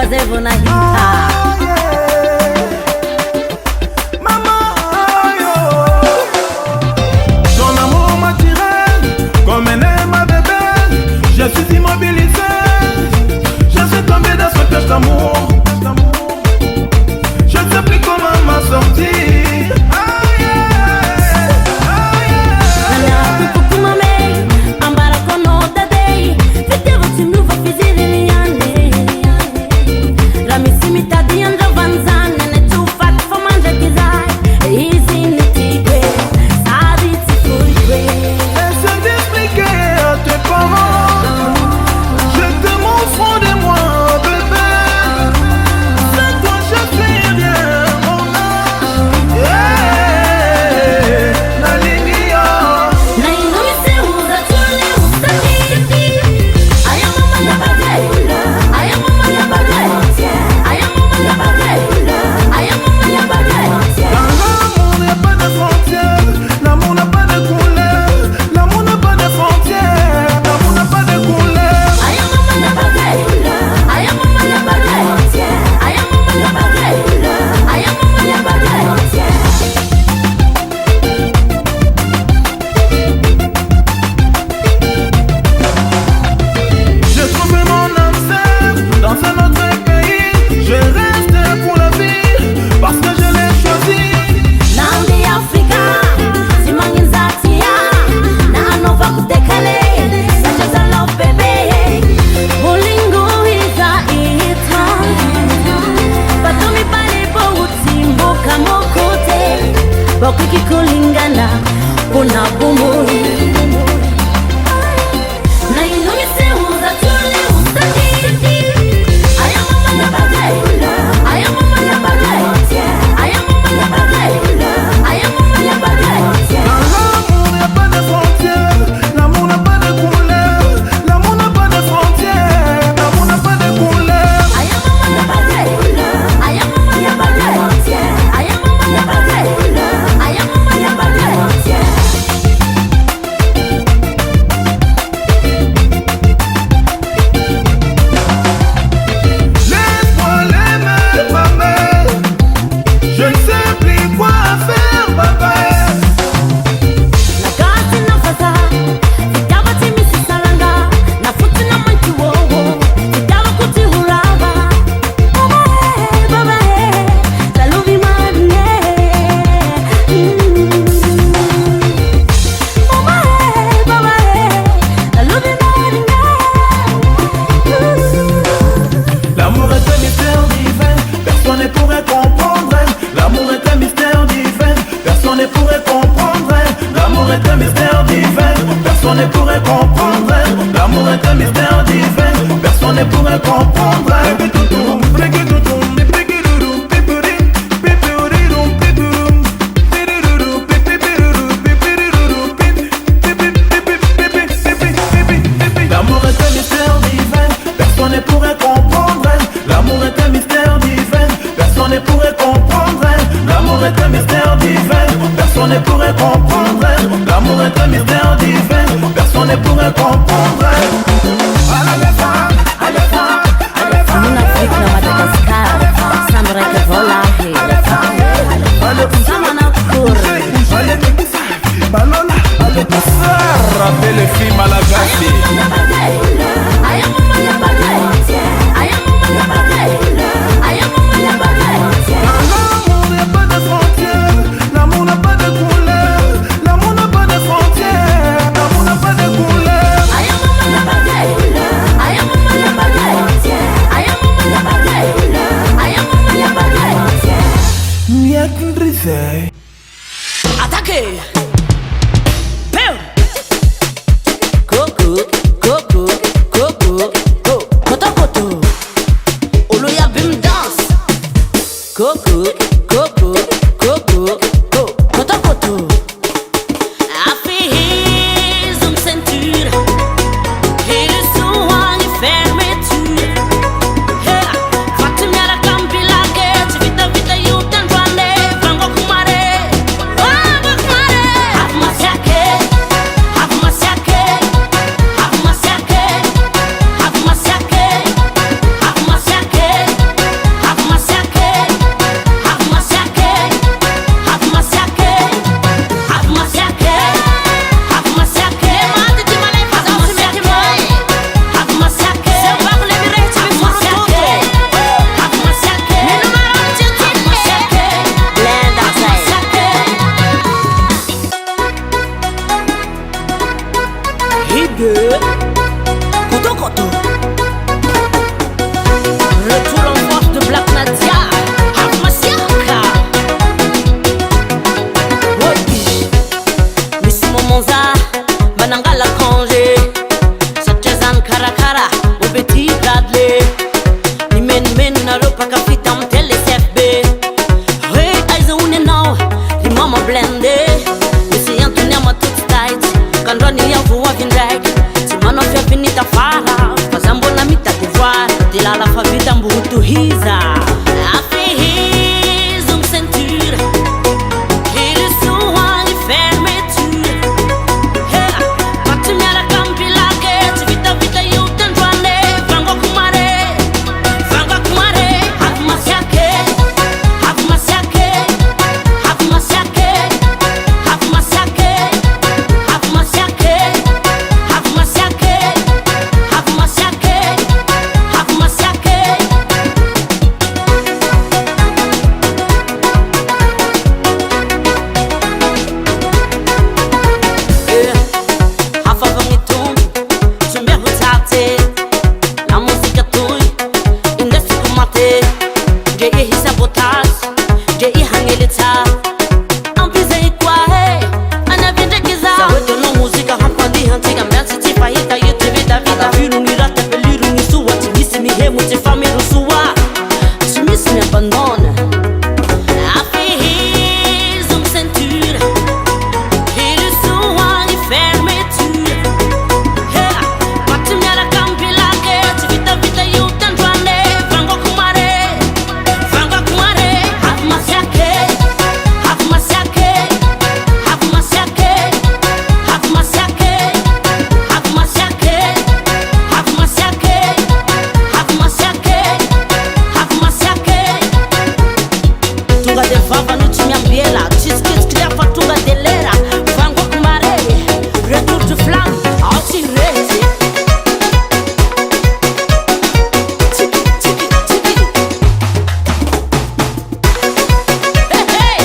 fazer na hita. Comme un aime ma bébé, je suis immobilisé. Je suis tombé dans ce piège d'amour. Je ne sais plus comment m'en sortir. Kulingana kuna bumuri na inumise uza tuli usaki aya mama ya bagay aya mama ya bagay aya mama ya bagay aya mama ya bagay. L'amour n'a pas de frontières, l'amour n'a pas de couleur, l'amour n'a pas de frontières, l'amour n'a pas de couleur. Aya mama ya bagay aya mama ya bagay aya mama ya bagay aya mama ya bagay. Laisse-moi l'aimer, ma mère. Je ne sais plus quoi faire, papa. Nagati na fasa, fitaba timisi salanga, na futi na manchi wowo, fitaba kuti huraba. Baba talubi madne. Baba talubi madne. L'amour est un mystère divin, personne ne pourrait comprendre. L'amour est un mystère divin, personne ne pourrait comprendre. L'amour est un mystère divin, personne ne pourrait comprendre. L'amour est un mystère divin, personne ne pourrait comprendre. L'amour est un mystère divin, personne ne pourrait comprendre. L'amour est un mystère divin, personne ne pourrait comprendre. L'amour est un mystère divin, personne ne pourrait comprendre. L'amour est un mystère divin, personne ne pourrait comprendre. Muna Afrika na Madagascar, Samra que vola Samana kuri. Rappelle les filles malagasy. Aya mama ya bagay aya mama ya bagay aya mama ya bagay. L'amour n'a pas de frontières, l'amour n'a pas de couleur, l'amour n'a pas de frontières, l'amour n'a pas de couleur. Aya mama ya bagay aya mama ya bagay aya mama ya bagay aya mama ya bagay. Miak ndrise. Attaquez. Bam. Coco coco coco koto koto. Oloya bim dance. Coco coco coco koto koto. Affiche une ceinture et le soin est fermeture. Fatima la campila que vita vita you tan rande vango kumare. Vango kumare. Have my Koto Koto. Retour en force de Black Nadia. Afmasiaka. Woki. Miss Momonza. Manangala Congé. Satchazan Karakara. Au petit Bradley. Nimen men naropa kafitam tele CFB. Hey, aizaune now. Rimama blende. Missy Antonia ma tout tight. Kandroni ya vuwa vindrag. Simano fia finita fara. Fazambo na mita devoir. Dilala favita mbutu hiza. Affaire zoom ceinture. Et le soin les fermetures. Hey, patumia la campi la guette. Vita vita you tendwane. Vango kumare. Vango kumare. Afmasiake. Afmasiake. Afmasiake. Afmasiake. Afmasiake. Afmasiake. Afmasiake. Afmasiake. Hafa vangitum, tumbe hutate. La música tui, indesi kumate. Je i sabotage, je i hangelita. Ampize ikwahe, anavinde kiza. Saweto no música hampandi hantiga. Merci ti fahita yete vida vida. Viru ni rata peliru ni suwa. Timisi mi hemu ti fami rusuwa. Timisi mi abandone. Affaire zoom ceinture. Et le soin les fermetures. Hey, patumia la campi la guette. Vita vita you tendwane. Vango kumare. Vango kumare. Afmasiake. Afmasiake. Afmasiake. Afmasiake. Afmasiake. Afmasiake. Afmasiake. Afmasiake. Tunga de vava no time ambiela. Tisquet cria fa tunga de lera. Vango kumare. Retour de flamme. Altirese. Tiki tiki tiki. Hey hey.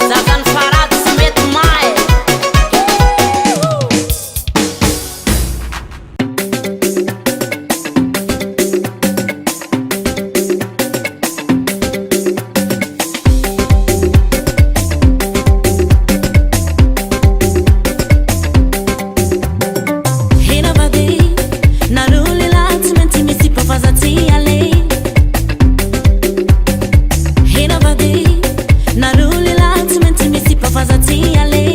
Zazan Farad Samet Mai. Hina vadi, naruli lati menti misi pa fazati ale. Hina vadi, naruli lati menti misi pa fazati ale.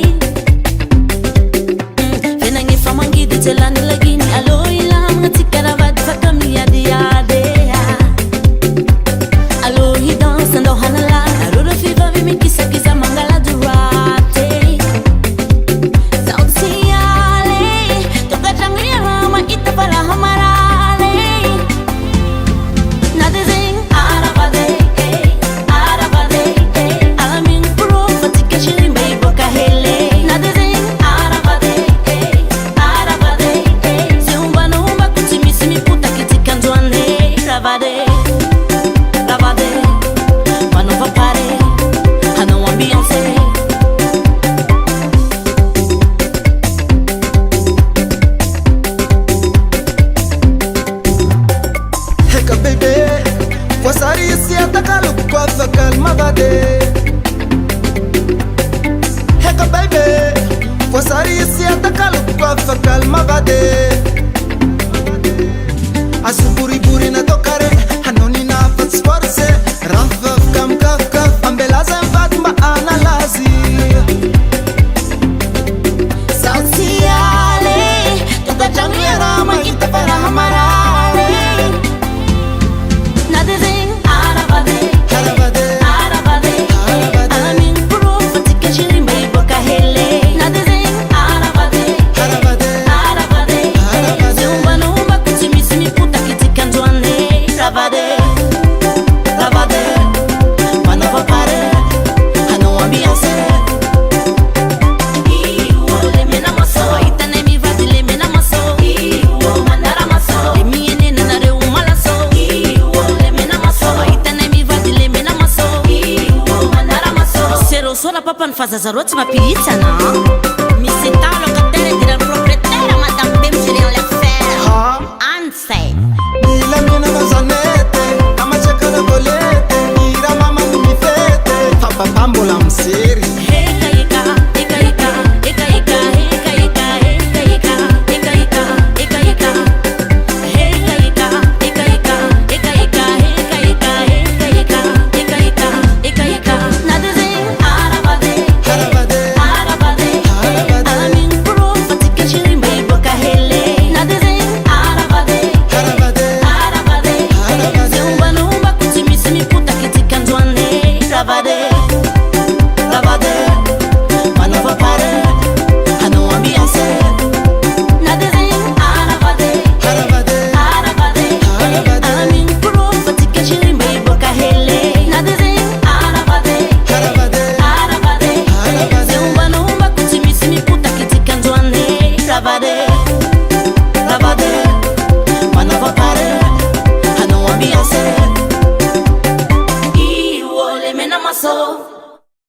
Vena ngi famangi de telani lagini alo ilam ngati karavadi fakami adi ade. Alo hi dansa ndo hanala, aruro fiva vi mi kisa kisa mangala durate. Sautsiale, toka janglia rama ita para hamarale. Na desenho arabade, alamin pro fatika shirimba iboka hele. Na desenho arabade, zumba no umba kutimisi mi puta kitika ndoane. Ravade, mas não vai parar, a não ambiance. Heka baby, wasari si atakalu kwa fakal mabade. Heka baby, wasari si atakalu kwa fakal mabade. Asuburi buri na tokare, hanoni na fat sporse. Rafaf kam kaf kaf, ambelaza mfat ma analazi. Sautsiale, toka janglia rama ita para hamarale. Na desenho arabade, alamin pro fatika shirimba iboka hele. Na desenho arabade, zumba no umba kutimisi mi puta kitika ndoane. Ravade, mas não vai parar, a não ambiance. Sola papa faz as arotas uma pizza não. Me sentar no cadeira de proprietária, madame bem avade